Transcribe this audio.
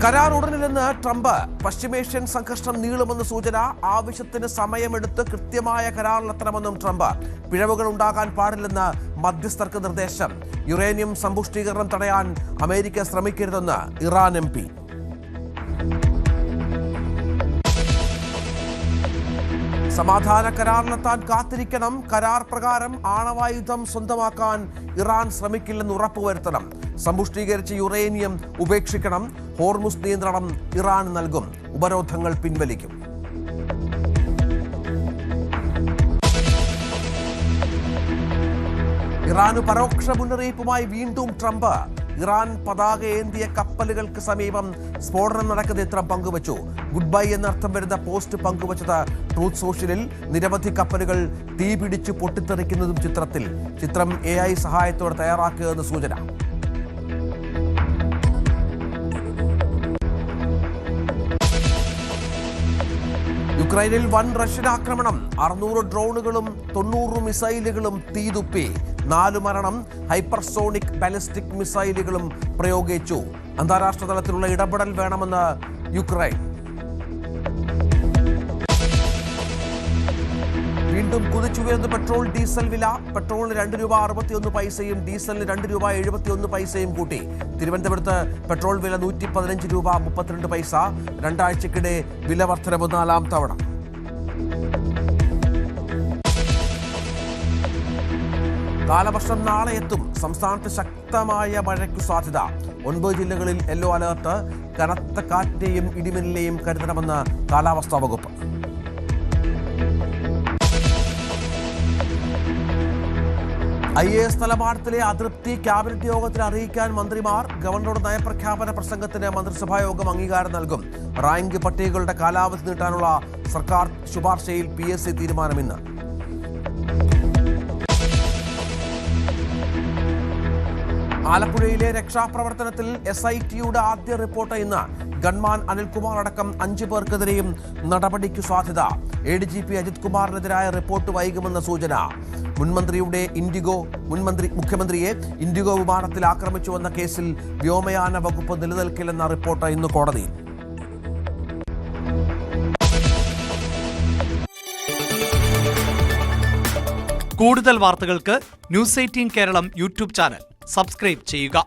കരാർ ഉടനില്ലെന്ന് ട്രംപ്. പശ്ചിമേഷ്യൻ സംഘർഷം നീളുമെന്ന് സൂചന. ആവശ്യത്തിന് സമയമെടുത്ത് കൃത്യമായ കരാറിലെത്തണമെന്നും ട്രംപ്. പിഴവുകൾ ഉണ്ടാകാൻ പാടില്ലെന്ന് മധ്യസ്ഥർക്ക് നിർദ്ദേശം. യുറേനിയം സമ്പുഷ്ടീകരണം തടയാൻ അമേരിക്ക ശ്രമിക്കരുതെന്ന് ഇറാൻ MP. സമാധാന കരാറിലെത്താൻ കാത്തിരിക്കണം. കരാർ പ്രകാരം ആണവായുധം സ്വന്തമാക്കാൻ ഇറാൻ ശ്രമിക്കില്ലെന്ന് ഉറപ്പുവരുത്തണം. സമ്പുഷ്ടീകരിച്ച യുറേനിയം ഉപേക്ഷിക്കണം. ഹോർമുസ് നിയന്ത്രണം ഇറാൻ നൽകും. ഉപരോധങ്ങൾ പിൻവലിക്കും. ഇറാന് പരോക്ഷ മുന്നറിയിപ്പുമായി വീണ്ടും ട്രംപ്. ഇറാൻ പതാക ഏന്തിയ കപ്പലുകൾക്ക് സമീപം സ്ഫോടനം നടക്കുന്ന ചിത്രം പങ്കുവച്ചു. ഗുഡ് ബൈ എന്നർത്ഥം വരുന്ന പോസ്റ്റ് പങ്കുവച്ചത് ട്രൂത്ത് സോഷ്യലിൽ. നിരവധി കപ്പലുകൾ തീപിടിച്ചു പൊട്ടിത്തെറിക്കുന്നതും ചിത്രം AI സഹായത്തോടെ തയ്യാറാക്കുകയെന്ന് സൂചന. യുക്രൈനിൽ വൻ റഷ്യൻ ആക്രമണം. 600 ഡ്രോണുകളും 90 മിസൈലുകളും തീതുപ്പി. 4 മരണം. ഹൈപ്പർസോണിക് ബാലിസ്റ്റിക് മിസൈലുകളും പ്രയോഗിച്ചു. അന്താരാഷ്ട്ര തലത്തിലുള്ള ഇടപെടൽ വേണമെന്ന് യുക്രൈൻ. വീണ്ടും കുതിച്ചുയർന്ന പെട്രോൾ ഡീസൽ വില. പെട്രോളിന് ₹2.61 ഡീസലിന് ₹2.71 കൂട്ടി. തിരുവനന്തപുരത്ത് പെട്രോൾ വില ₹115.32. രണ്ടാഴ്ചക്കിടെ വില വർധനവ് 4ാം തവണ. കാലവർഷം നാളെ എത്തും. സംസ്ഥാനത്ത് ശക്തമായ മഴയ്ക്കു സാധ്യത. 9 ജില്ലകളിൽ യെല്ലോ അലർട്ട്. കനത്ത കാറ്റിനെയും ഇടിമിന്നലിനെയും കരുതണമെന്ന് കാലാവസ്ഥാ വകുപ്പ്. IAS തലമാറ്റത്തിലെ അതൃപ്തി ക്യാബിനറ്റ് യോഗത്തിൽ അറിയിക്കാൻ മന്ത്രിമാർ. ഗവർണറുടെ നയപ്രഖ്യാപന പ്രസംഗത്തിന് മന്ത്രിസഭാ യോഗം അംഗീകാരം നൽകും. റാങ്ക് പട്ടികകളുടെ കാലാവധി നീട്ടാനുള്ള സർക്കാർ ശുപാർശയിൽ PSC തീരുമാനം ഇന്ന്. ആലപ്പുഴയിലെ രക്ഷാപ്രവർത്തനത്തിൽ SITയുടെ ആദ്യ റിപ്പോർട്ട് ഇന്ന്. ഗൺമാൻ അനിൽകുമാർ അടക്കം 5 പേർക്കെതിരെയും നടപടിക്കു സാധ്യത. ADGP അജിത് കുമാറിനെതിരായ റിപ്പോർട്ട് വൈകുമെന്ന സൂചന. മുഖ്യമന്ത്രിയെ ഇൻഡിഗോ വിമാനത്തിൽ ആക്രമിച്ചുവെന്ന കേസിൽ വ്യോമയാന വകുപ്പ് നിലനിൽക്കില്ലെന്ന റിപ്പോർട്ട് ഇന്ന് കോടതിയിൽ. കൂടുതൽ വാർത്തകൾക്ക് News 18 Keralam YouTube channel subscribe ചെയ്യുക.